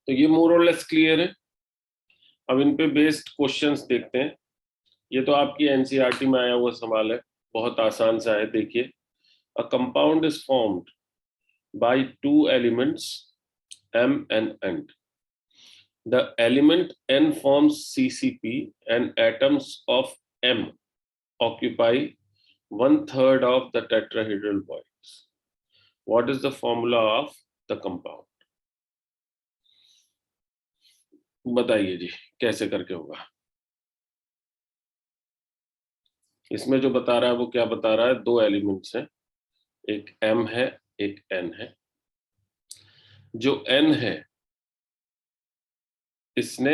तो ये मोर और लेस क्लियर है। अब इन पे बेस्ड क्वेश्चंस देखते हैं। ये तो आपकी एनसीईआरटी में आया हुआ सवाल है, बहुत आसान सा है। देखिए, अ compound is formed by two elements M and N. The element N forms CCP and atoms of M occupy 1/3 of the tetrahedral voids. What is the formula of the compound? बताइए जी, कैसे करके होगा? इसमें जो बता रहा है वो क्या बता रहा है? दो एलिमेंट्स हैं, एक M है, एक N है। जो N है इसने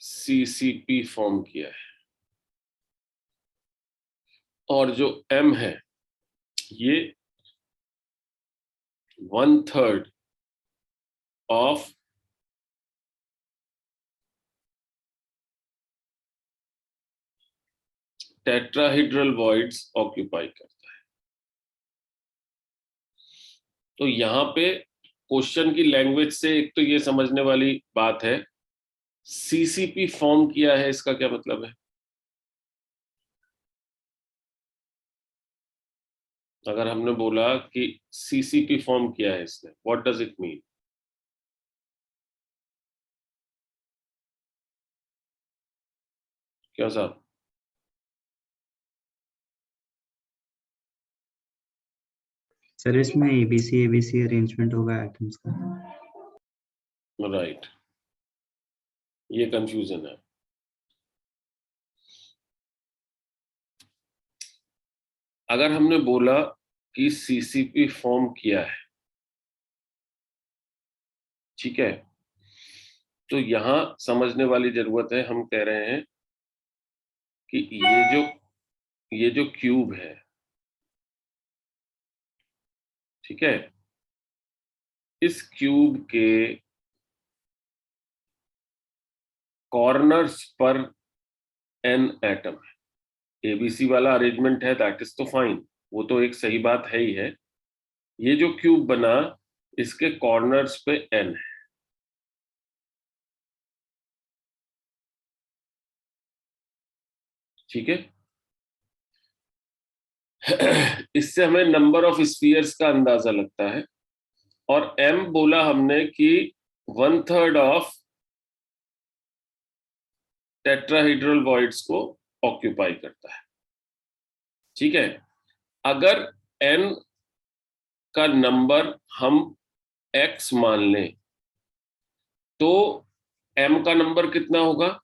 CCP फॉर्म किया है, और जो M है ये 1/3 ऑफ टेट्राहेड्रल वॉइड्स ऑक्यूपाई करता है। तो यहां पे क्वेश्चन की लैंग्वेज से एक तो ये समझने वाली बात है, सीसीपी फॉर्म किया है, इसका क्या मतलब है? अगर हमने बोला कि सीसीपी फॉर्म किया है इसने, व्हाट डज इट मीन? क्या साहब? सर इसमें एबीसी अरेंजमेंट होगा एटम्स का। राइट, ये कंफ्यूजन है। अगर हमने बोला कि सीसीपी फॉर्म किया है, ठीक है, तो यहां समझने वाली जरूरत है। हम कह रहे हैं कि ये जो क्यूब है, ठीक है, इस क्यूब के कॉर्नर्स पर n एटम है। एबीसी वाला अरेंजमेंट है, दैट इज तो फाइन, वो तो एक सही बात है ही है। ये जो क्यूब बना, इसके कॉर्नर्स पे n है, ठीक है। इससे हमें नंबर ऑफ स्फीयर्स का अंदाजा लगता है, और m बोला हमने कि 1/3 ऑफ टेट्राहेड्रल वॉइड्स को ऑक्यूपाई करता है, ठीक है। अगर n का नंबर हम x मान लें, तो m का नंबर कितना होगा?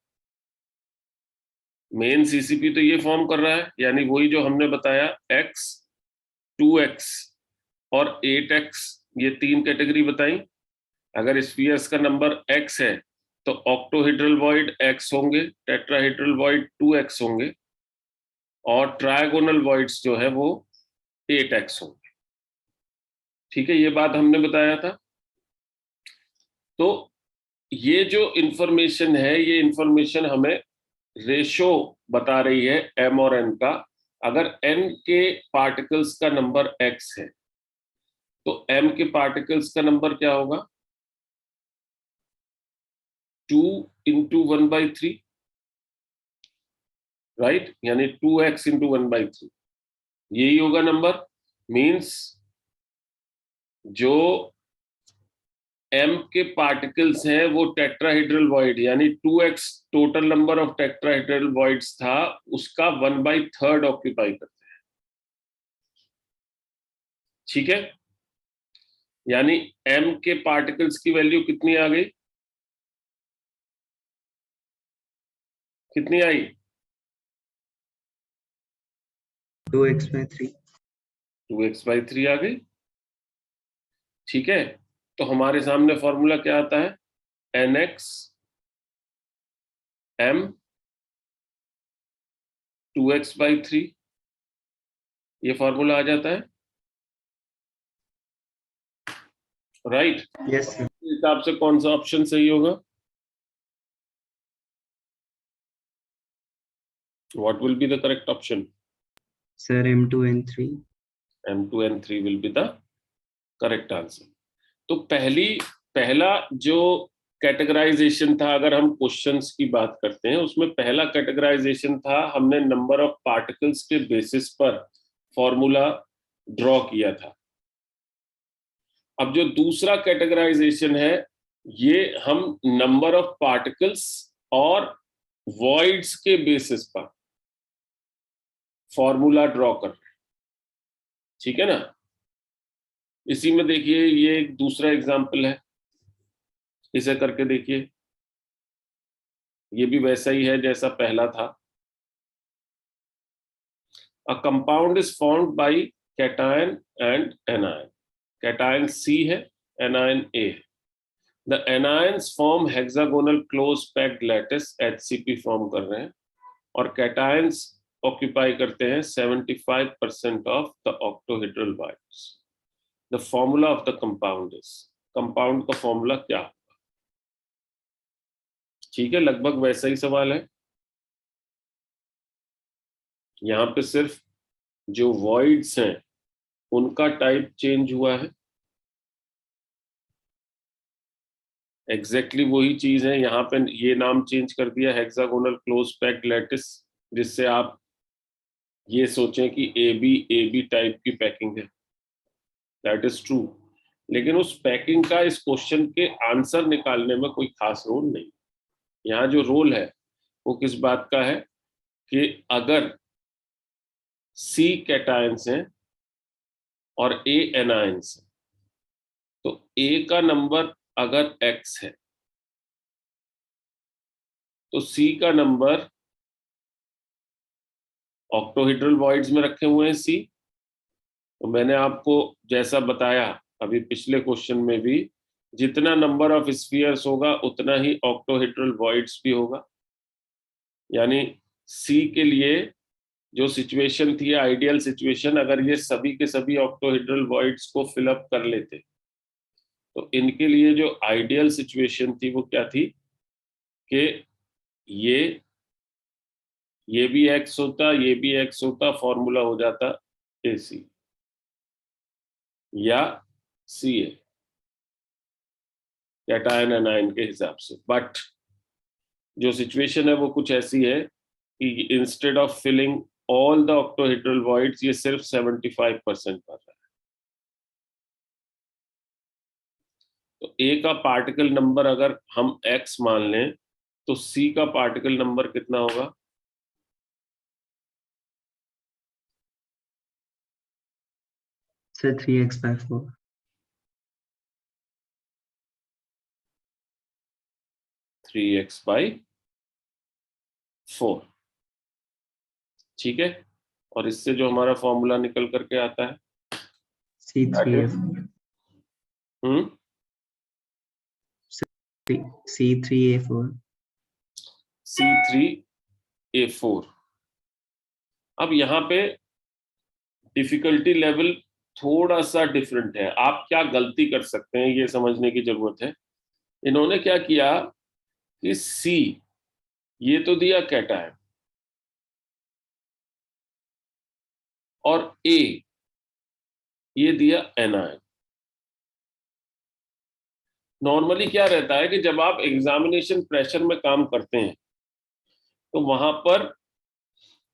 मेन सीसीपी तो ये फॉर्म कर रहा है, यानी वही जो हमने बताया, x, 2x और 8x, ये तीन कैटेगरी बताई। अगर स्फीयर्स का नंबर x है तो ऑक्टोहेड्रल वॉइड x होंगे, टेट्राहेड्रल वॉइड 2x होंगे, और ट्रायगोनल वॉइड्स जो है वो 8x होंगे, ठीक है। ये बात हमने बताया था। तो ये जो इंफॉर्मेशन है, ये इंफॉर्मेशन हमें रेशो बता रही है m और n का। अगर n के पार्टिकल्स का नंबर x है, तो m के पार्टिकल्स का नंबर क्या होगा? 2 इंटू 1/3, राइट, यानी 2x इंटू 1/3, यही होगा नंबर। मीन्स जो m के पार्टिकल्स हैं वो टेट्राहेड्रल वॉइड, यानी 2x total number of tetrahedral voids था, उसका 1/3 ऑक्यूपाई करते हैं, ठीक है। यानी m के पार्टिकल्स की वैल्यू कितनी आ गई? कितनी आई? 2x/3। 2x/3 आ गई, ठीक है। तो हमारे सामने फॉर्मूला क्या आता है? nx m 2x/3, ये फॉर्मूला आ जाता है, राइट। Yes sir. इस हिसाब से कौन सा ऑप्शन सही होगा? What will be the correct option? Sir M2N3। M2N3 will be the correct answer. तो पहली पहला जो कैटेगराइजेशन था, अगर हम क्वेश्चंस की बात करते हैं, उसमें पहला कैटेगराइजेशन था, हमने नंबर ऑफ पार्टिकल्स के बेसिस पर फॉर्मूला ड्रॉ किया था। अब जो दूसरा कैटेगराइजेशन है, ये हम नंबर ऑफ पार्टिकल्स और वॉइड्स के बेसिस पर फॉर्मूला ड्रॉ कर रहे हैं, ठीक है ना। इसी में देखिए, ये एक दूसरा एग्जांपल है, इसे करके देखिए, ये भी वैसा ही है जैसा पहला था। A compound is formed by cation and anion. Cation C है, एनायन A है। The anions form hexagonal close packed lattice HCP form कर रहे हैं, और कैटायंस ऑक्यूपाई करते हैं 75% of the octahedral voids. The formula of the compound is, compound का formula क्या होगा? ठीक है, लगभग वैसा ही सवाल है। यहां पे सिर्फ जो वॉइड्स हैं उनका टाइप चेंज हुआ है, एग्जैक्टली वही चीज है। यहाँ पे ये नाम चेंज कर दिया हेक्सागोनल क्लोज पैक्ड लैटिस, जिससे आप ये सोचें कि ए बी टाइप की पैकिंग है। दैट इज ट्रू, लेकिन उस पैकिंग का इस क्वेश्चन के आंसर निकालने में कोई खास रोल नहीं। यहाँ जो रोल है वो किस बात का है कि अगर C कैटायंस हैं और A एनायंस है, तो A का नंबर अगर X है तो C का नंबर ऑक्टोहेड्रल वॉइड्स में रखे हुए हैं C। तो मैंने आपको जैसा बताया अभी पिछले क्वेश्चन में भी, जितना नंबर ऑफ स्फीयर्स होगा उतना ही ऑक्टोहेड्रल वॉइड्स भी होगा। यानी C के लिए जो सिचुएशन थी, आइडियल सिचुएशन, अगर ये सभी के सभी ऑक्टोहेड्रल वॉइड्स को फिलअप कर लेते, तो इनके लिए जो आइडियल सिचुएशन थी वो क्या थी कि ये भी X होता, ये भी X होता, फॉर्मूला हो जाता AC या CA, कैटायन एनायन के हिसाब से। बट जो सिचुएशन है वो कुछ ऐसी है कि instead of filling all the octahedral voids, ये सिर्फ 75% पर है। तो A का पार्टिकल नंबर अगर हम X मान लें, तो C का पार्टिकल नंबर कितना होगा? Sir 3x/4। 3x/4, ठीक है। और इससे जो हमारा फॉर्मूला निकल करके आता है, C3A4। हम्म C3A4। C3A4। अब यहाँ पे डिफिकल्टी लेवल थोड़ा सा डिफरेंट है। आप क्या गलती कर सकते हैं ये समझने की जरूरत है। इन्होंने क्या किया कि C ये तो दिया कैटायन, और A ये दिया एनायन। नॉर्मली क्या रहता है कि जब आप एग्जामिनेशन प्रेशर में काम करते हैं तो वहां पर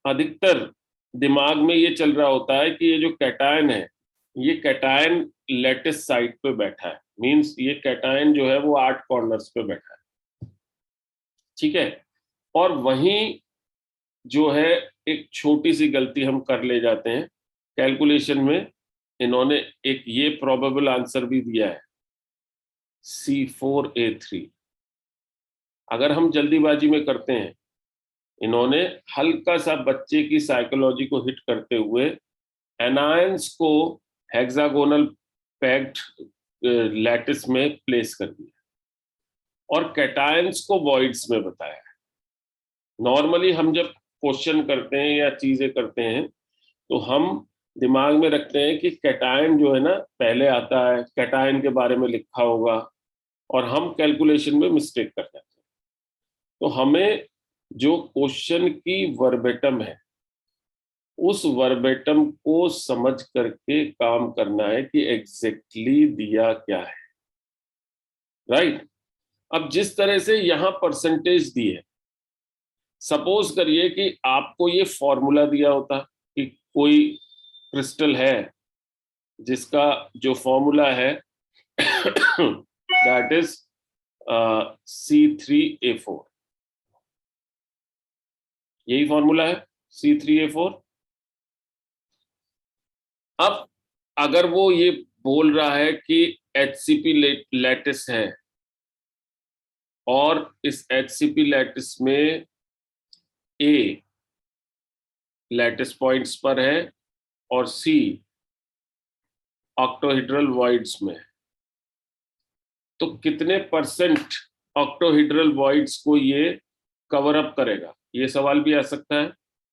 अधिकतर दिमाग में ये चल रहा होता है कि ये जो कैटायन है, ये कैटायन लैटिस साइड पे बैठा है, मींस ये कैटायन जो है वो 8 कॉर्नर्स पे बैठा है, ठीक है। और वहीं जो है एक छोटी सी गलती हम कर ले जाते हैं कैलकुलेशन में। इन्होंने एक ये प्रोबेबल आंसर भी दिया है C4A3। अगर हम जल्दीबाजी में करते हैं, इन्होंने हल्का सा बच्चे की साइकोलॉजी को हिट करते हुए एनायंस को हेक्सागोनल पैक्ड लैटिस में प्लेस कर दिया और कैटायंस को वॉइड्स में बताया। नॉर्मली हम जब क्वेश्चन करते हैं या चीजें करते हैं तो हम दिमाग में रखते हैं कि कैटायन जो है ना पहले आता है, कैटायन के बारे में लिखा होगा, और हम कैलकुलेशन में मिस्टेक कर जाते हैं। तो हमें जो क्वेश्चन की वर्बेटम है उस वर्बेटम को समझ करके काम करना है कि एग्जैक्टली दिया क्या है। राइट। अब जिस तरह से यहां परसेंटेज दी है, सपोज करिए कि आपको ये फॉर्मूला दिया होता कि कोई क्रिस्टल है जिसका जो फॉर्मूला है दैट इज C3A4, यही फॉर्मूला है C3A4। अब अगर वो ये बोल रहा है कि HCP लैटिस है और इस HCP लैटिस में A लैटिस पॉइंट्स पर है और C ऑक्टोहेड्रल वॉइड्स में, तो कितने परसेंट ऑक्टोहेड्रल वॉइड्स को ये कवर अप करेगा, ये सवाल भी आ सकता है।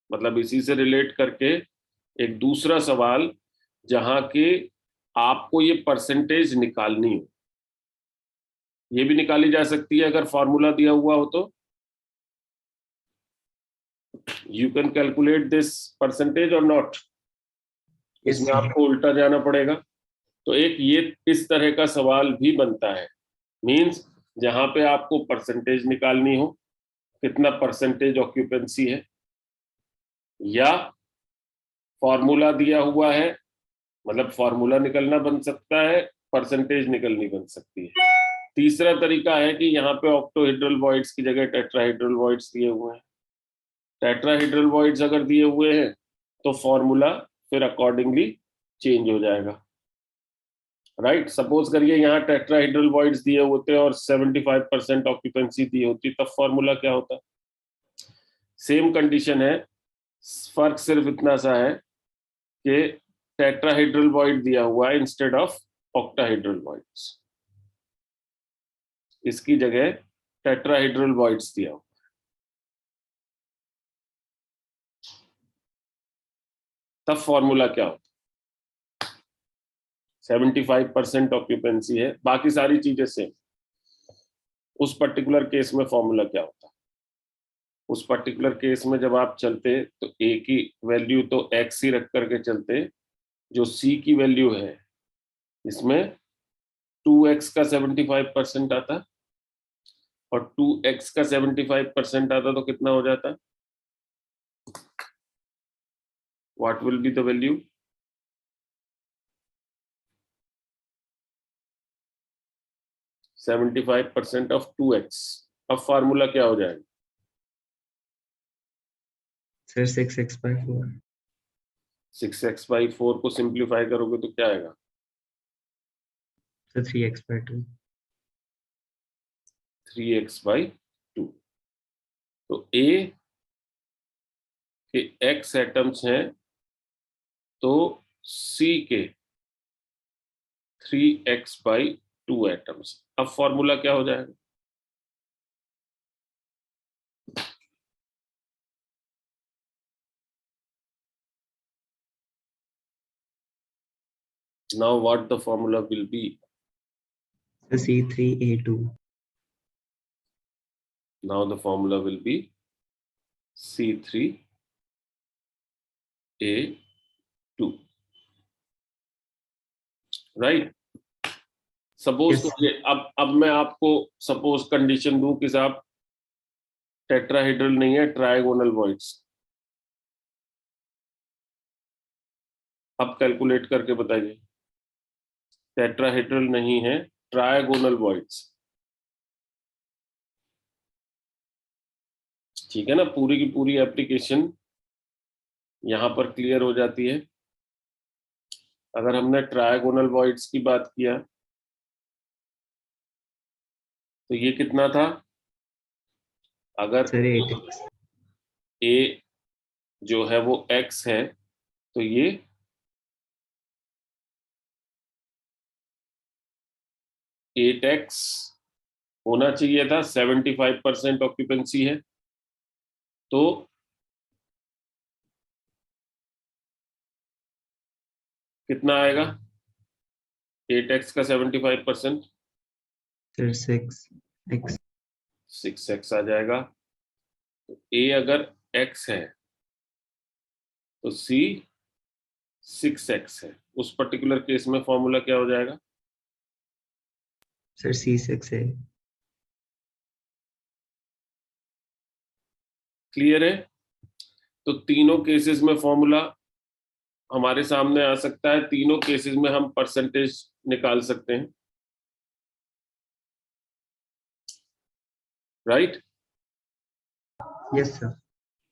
मतलब इसी से रिलेट करके एक दूसरा सवाल जहां के आपको ये परसेंटेज निकालनी हो, ये भी निकाली जा सकती है अगर फॉर्मूला दिया हुआ हो तो। You can calculate this percentage और नॉट, इसमें आपको उल्टा जाना पड़ेगा। तो एक ये इस तरह का सवाल भी बनता है, मींस जहां पे आपको परसेंटेज निकालनी हो, कितना परसेंटेज ऑक्यूपेंसी है, या फॉर्मूला दिया हुआ है, मतलब फॉर्मूला निकलना बन सकता है, परसेंटेज निकलनी बन सकती है। तीसरा तरीका है कि यहाँ पे ऑक्टोहेड्रल वॉइड्स की जगह टेट्राहेड्रल वॉइड्स दिए हुए हैं। टेट्राहेड्रल वॉइड्स अगर दिए हुए हैं तो फॉर्मूला फिर अकॉर्डिंगली चेंज हो जाएगा। राइट, सपोज करिए यहाँ टेट्राहेड्रल वॉइड्स दिए होते और 75% ऑक्यूपेंसी दी होती, तब फॉर्मूला क्या होता? सेम कंडीशन है, फर्क सिर्फ इतना सा है कि टेट्राहेड्रल वॉइड दिया हुआ है इंस्टेड ऑफ ऑक्टाहेड्रल वॉइड्स, इसकी जगह टेट्राहेड्रल वॉइड्स दिया हुआ। तब फॉर्मूला क्या होता? 75% ऑक्यूपेंसी है, बाकी सारी चीजें सेम। उस पर्टिकुलर केस में फॉर्मूला क्या होता? उस पर्टिकुलर केस में जब आप चलते तो ए की वैल्यू तो x ही रख करके चलते, जो c की वैल्यू है इसमें 2x का 75% आता, और 2x का 75% आता तो कितना हो जाता? What will be the value? 75% of 2x। अब फार्मूला क्या हो जाएगा? Sir 6x/4। 6x/4 को सिंप्लीफाई करोगे तो क्या आएगा? Sir 3x/2। 3x/2। तो A के x एटम्स हैं तो C के 3x/2 एटम्स। अब फॉर्मूला क्या हो जाएगा? Now what the formula will be? Sir C3A2। Now the formula will be C3A2, right? Suppose Yes. करिए, अब मैं आपको सपोज कंडीशन दूं कि साहब टेट्राहेड्रल नहीं है, ट्रायगोनल वॉइड्स। अब कैलकुलेट करके बताइए, टेट्राहेड्रल नहीं है, ट्रायगोनल वॉइड्स। ठीक है ना, पूरी की पूरी एप्लीकेशन यहां पर क्लियर हो जाती है। अगर हमने ट्रायगोनल वॉइड्स की बात किया तो ये कितना था? अगर सर 8x। A जो है वो x है तो ये 8x होना चाहिए था। 75% ऑक्यूपेंसी है तो कितना आएगा 8x का 75%? Sir 6x। 6x आ जाएगा। तो A अगर x है तो C 6x है। उस पर्टिकुलर केस में फॉर्मूला क्या हो जाएगा? सर C6 है। क्लियर है? तो तीनों केसेस में फॉर्मूला हमारे सामने आ सकता है, तीनों केसेस में हम परसेंटेज निकाल सकते हैं, राइट? Yes sir.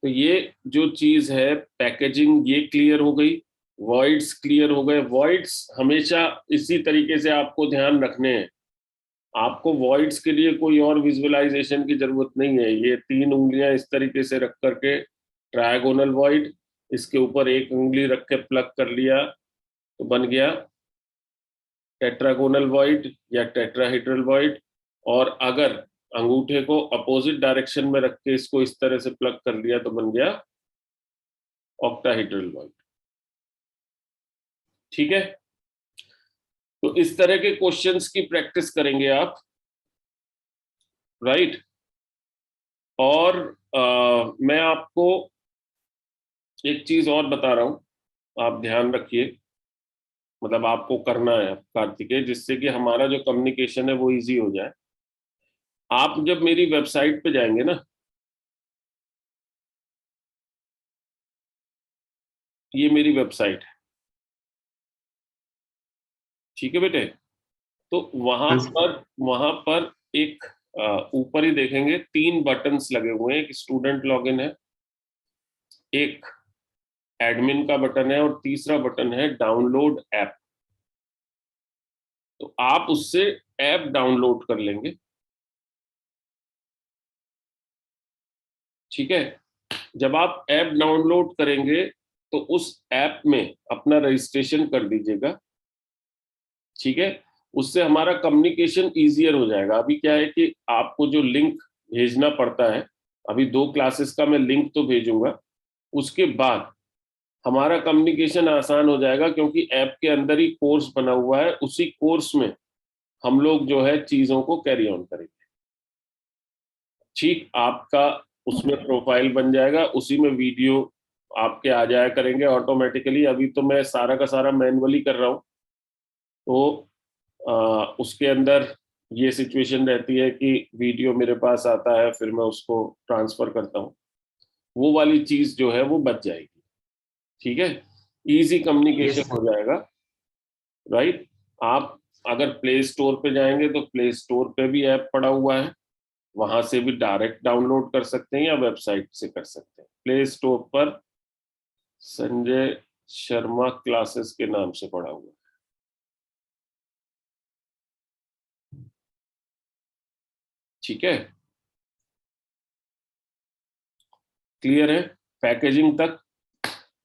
तो ये जो चीज है पैकेजिंग, ये क्लियर हो गई। वॉइड्स क्लियर हो गए। वॉइड्स हमेशा इसी तरीके से आपको ध्यान रखने हैं। आपको वॉइड्स के लिए कोई और विजुअलाइजेशन की जरूरत नहीं है। ये 3 उंगलियां इस तरीके से रख करके ट्रायगोनल वॉइड, इसके ऊपर एक उंगली रख के प्लग कर लिया तो बन गया टेट्रागोनल वॉइड या टेट्राहेड्रल वॉइड। और अगर अंगूठे को अपोजिट डायरेक्शन में रख के इसको इस तरह से प्लग कर लिया तो बन गया ऑक्टाहेड्रल वॉइड। ठीक है? तो इस तरह के क्वेश्चंस की प्रैक्टिस करेंगे आप, राइट? और मैं आपको एक चीज और बता रहा हूं, आप ध्यान रखिए, मतलब आपको करना है कार्तिकेय, जिससे कि हमारा जो कम्युनिकेशन है वो इजी हो जाए। आप जब मेरी वेबसाइट पे जाएंगे ना, ये मेरी वेबसाइट है, ठीक है बेटे? तो वहां पर एक ऊपर ही देखेंगे 3 बटन्स लगे हुए हैं। एक स्टूडेंट लॉगिन है, एक एडमिन का बटन है और तीसरा बटन है डाउनलोड ऐप। तो आप उससे ऐप डाउनलोड कर लेंगे, ठीक है? जब आप ऐप डाउनलोड करेंगे तो उस ऐप में अपना रजिस्ट्रेशन कर दीजिएगा, ठीक है? उससे हमारा कम्युनिकेशन इजियर हो जाएगा। अभी क्या है कि आपको जो लिंक भेजना पड़ता है, अभी 2 क्लासेस का मैं लिंक तो भेजूंगा, उसके बाद हमारा कम्युनिकेशन आसान हो जाएगा, क्योंकि ऐप के अंदर ही कोर्स बना हुआ है। उसी कोर्स में हम लोग जो है चीजों को कैरी ऑन करेंगे। ठीक, आपका उसमें प्रोफाइल बन जाएगा, उसी में वीडियो आपके आ जाया करेंगे ऑटोमेटिकली। अभी तो मैं सारा का सारा मैनुअली कर रहा हूँ, तो उसके अंदर ये सिचुएशन रहती है कि वीडियो मेरे पास आता है, फिर मैं उसको ट्रांसफर करता हूँ, वो वाली चीज जो है वो बच जाएगी। ठीक है? इजी कम्युनिकेशन यस हो सर। जाएगा, राइट? आप अगर प्ले स्टोर पे जाएंगे तो प्ले स्टोर पे भी ऐप पड़ा हुआ है, वहां से भी डायरेक्ट डाउनलोड कर सकते हैं या वेबसाइट से कर सकते हैं। प्ले स्टोर पर संजय शर्मा क्लासेस के नाम से पड़ा हुआ है, ठीक है? क्लियर है पैकेजिंग तक?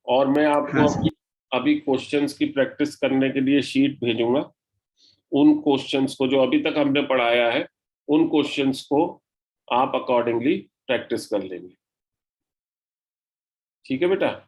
और मैं आपको हाँ सर। अभी क्वेश्चंस की प्रैक्टिस करने के लिए शीट भेजूंगा। उन क्वेश्चंस को जो अभी तक हमने पढ़ाया है, उन क्वेश्चंस को आप अकॉर्डिंगली प्रैक्टिस कर लेंगे। ठीक है बेटा?